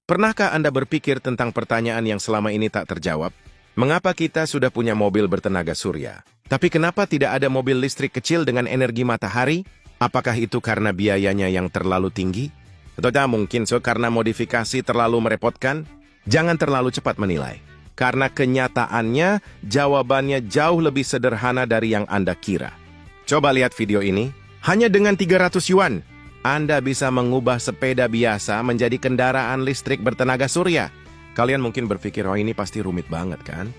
Pernahkah Anda berpikir tentang pertanyaan yang selama ini tak terjawab? Mengapa kita sudah punya mobil bertenaga surya? Tapi kenapa tidak ada mobil listrik kecil dengan energi matahari? Apakah itu karena biayanya yang terlalu tinggi? Atau mungkin karena modifikasi terlalu merepotkan? Jangan terlalu cepat menilai. Karena kenyataannya, jawabannya jauh lebih sederhana dari yang Anda kira. Coba lihat video ini. Hanya dengan 300 yuan, Anda bisa mengubah sepeda biasa menjadi kendaraan listrik bertenaga surya. Kalian mungkin berpikir, oh ini pasti rumit banget kan?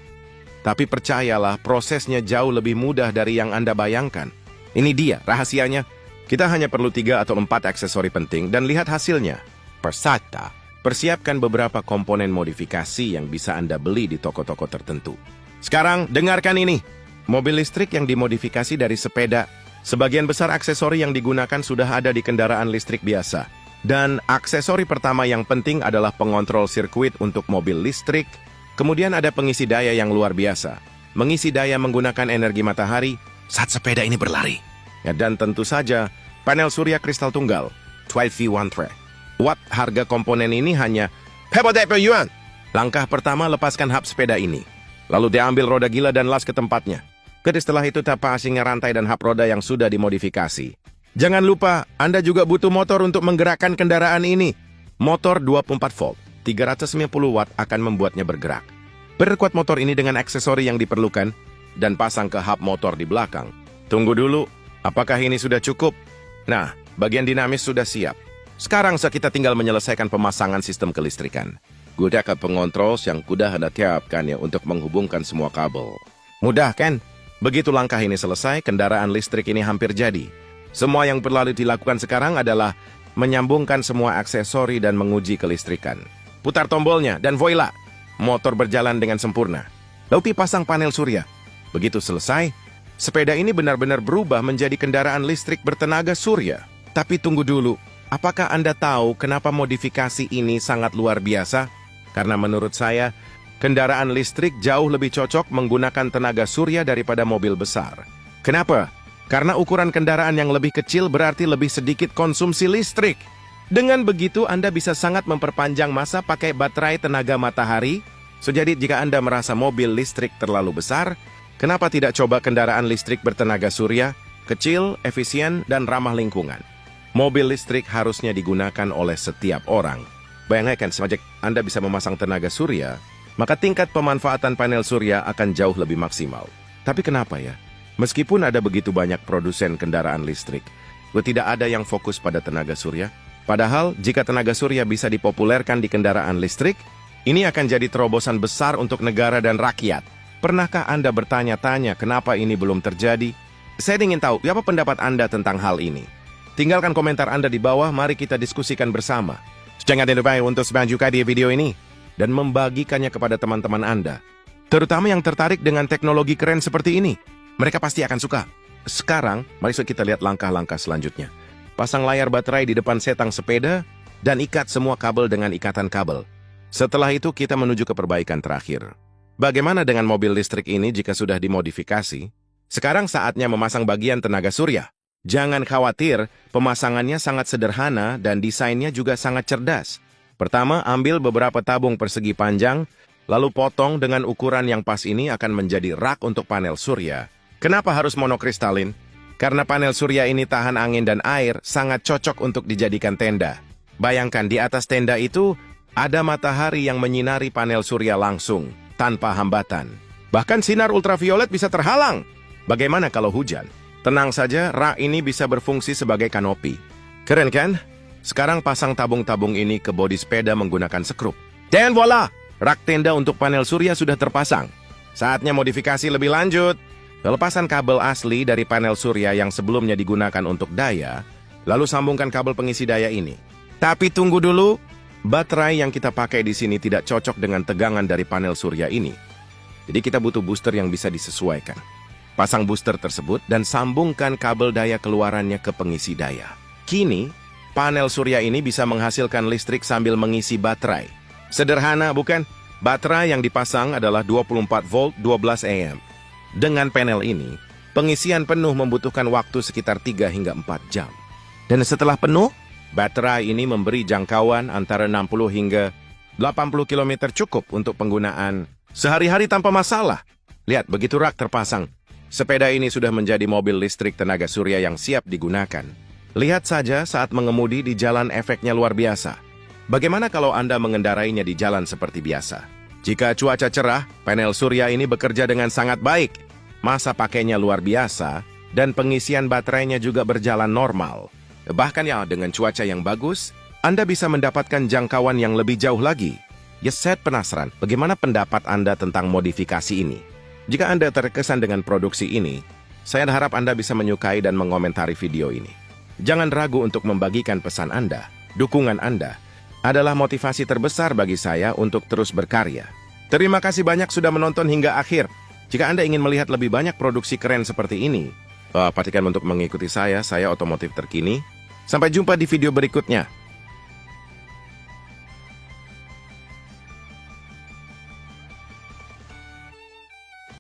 Tapi percayalah, prosesnya jauh lebih mudah dari yang Anda bayangkan. Ini dia rahasianya. Kita hanya perlu 3 atau 4 aksesori penting dan lihat hasilnya. Persata, persiapkan beberapa komponen modifikasi yang bisa Anda beli di toko-toko tertentu. Sekarang, dengarkan ini. Mobil listrik yang dimodifikasi dari sepeda. Sebagian besar aksesori yang digunakan sudah ada di kendaraan listrik biasa. Dan aksesori pertama yang penting adalah pengontrol sirkuit untuk mobil listrik. Kemudian ada pengisi daya yang luar biasa. Mengisi daya menggunakan energi matahari saat sepeda ini berlari. Ya, dan tentu saja, panel surya kristal tunggal, 12V1 Watt. Harga komponen ini hanya 100 yuan. Langkah pertama, lepaskan hub sepeda ini. Lalu diambil roda gila dan las ke tempatnya. Setelah itu tapa asingnya rantai dan hub roda yang sudah dimodifikasi. Jangan lupa, Anda juga butuh motor untuk menggerakkan kendaraan ini. Motor 24 volt, 390 watt akan membuatnya bergerak. Perkuat motor ini dengan aksesori yang diperlukan dan pasang ke hub motor di belakang. Tunggu dulu, apakah ini sudah cukup? Nah, bagian dinamis sudah siap. Sekarang kita tinggal menyelesaikan pemasangan sistem kelistrikan. Gunakan pengontrol yang sudah Anda tiapkan untuk menghubungkan semua kabel. Mudah kan? Begitu langkah ini selesai, kendaraan listrik ini hampir jadi. Semua yang perlu dilakukan sekarang adalah menyambungkan semua aksesori dan menguji kelistrikan. Putar tombolnya dan voila, motor berjalan dengan sempurna. Lalu pasang panel surya. Begitu selesai, sepeda ini benar-benar berubah menjadi kendaraan listrik bertenaga surya. Tapi tunggu dulu, apakah Anda tahu kenapa modifikasi ini sangat luar biasa? Karena menurut saya, kendaraan listrik jauh lebih cocok menggunakan tenaga surya daripada mobil besar. Kenapa? Karena ukuran kendaraan yang lebih kecil berarti lebih sedikit konsumsi listrik. Dengan begitu, Anda bisa sangat memperpanjang masa pakai baterai tenaga matahari. Jadi jika Anda merasa mobil listrik terlalu besar, kenapa tidak coba kendaraan listrik bertenaga surya? Kecil, efisien, dan ramah lingkungan. Mobil listrik harusnya digunakan oleh setiap orang. Bayangkan, semajak Anda bisa memasang tenaga surya, maka tingkat pemanfaatan panel surya akan jauh lebih maksimal. Tapi kenapa ya? Meskipun ada begitu banyak produsen kendaraan listrik, tidak ada yang fokus pada tenaga surya. Padahal, jika tenaga surya bisa dipopulerkan di kendaraan listrik, ini akan jadi terobosan besar untuk negara dan rakyat. Pernahkah Anda bertanya-tanya kenapa ini belum terjadi? Saya ingin tahu, apa pendapat Anda tentang hal ini? Tinggalkan komentar Anda di bawah, mari kita diskusikan bersama. Jangan lupa untuk subscribe di video ini dan membagikannya kepada teman-teman Anda. Terutama yang tertarik dengan teknologi keren seperti ini. Mereka pasti akan suka. Sekarang, mari kita lihat langkah-langkah selanjutnya. Pasang layar baterai di depan setang sepeda, dan ikat semua kabel dengan ikatan kabel. Setelah itu, kita menuju ke perbaikan terakhir. Bagaimana dengan mobil listrik ini jika sudah dimodifikasi? Sekarang saatnya memasang bagian tenaga surya. Jangan khawatir, pemasangannya sangat sederhana dan desainnya juga sangat cerdas. Pertama, ambil beberapa tabung persegi panjang, lalu potong dengan ukuran yang pas. Ini akan menjadi rak untuk panel surya. Kenapa harus monokristalin? Karena panel surya ini tahan angin dan air, sangat cocok untuk dijadikan tenda. Bayangkan di atas tenda itu, ada matahari yang menyinari panel surya langsung, tanpa hambatan. Bahkan sinar ultraviolet bisa terhalang. Bagaimana kalau hujan? Tenang saja, rak ini bisa berfungsi sebagai kanopi. Keren kan? Sekarang pasang tabung-tabung ini ke bodi sepeda menggunakan sekrup. Dan voila! Rak tenda untuk panel surya sudah terpasang. Saatnya modifikasi lebih lanjut. Pelepasan kabel asli dari panel surya yang sebelumnya digunakan untuk daya, lalu sambungkan kabel pengisi daya ini. Tapi tunggu dulu, baterai yang kita pakai di sini tidak cocok dengan tegangan dari panel surya ini. Jadi kita butuh booster yang bisa disesuaikan. Pasang booster tersebut dan sambungkan kabel daya keluarannya ke pengisi daya. Kini, panel surya ini bisa menghasilkan listrik sambil mengisi baterai. Sederhana, bukan? Baterai yang dipasang adalah 24 volt 12 AM. Dengan panel ini, pengisian penuh membutuhkan waktu sekitar 3 hingga 4 jam. Dan setelah penuh, baterai ini memberi jangkauan antara 60 hingga 80 km cukup untuk penggunaan sehari-hari tanpa masalah. Lihat, begitu rak terpasang, sepeda ini sudah menjadi mobil listrik tenaga surya yang siap digunakan. Lihat saja saat mengemudi di jalan, efeknya luar biasa. Bagaimana kalau Anda mengendarainya di jalan seperti biasa? Jika cuaca cerah, panel surya ini bekerja dengan sangat baik. Masa pakainya luar biasa, dan pengisian baterainya juga berjalan normal. Bahkan ya, dengan cuaca yang bagus, Anda bisa mendapatkan jangkauan yang lebih jauh lagi. Ya, saya penasaran, bagaimana pendapat Anda tentang modifikasi ini? Jika Anda terkesan dengan produksi ini, saya harap Anda bisa menyukai dan mengomentari video ini. Jangan ragu untuk membagikan pesan Anda. Dukungan Anda adalah motivasi terbesar bagi saya untuk terus berkarya. Terima kasih banyak sudah menonton hingga akhir. Jika Anda ingin melihat lebih banyak produksi keren seperti ini, pastikan untuk mengikuti saya Otomotif Terkini. Sampai jumpa di video berikutnya.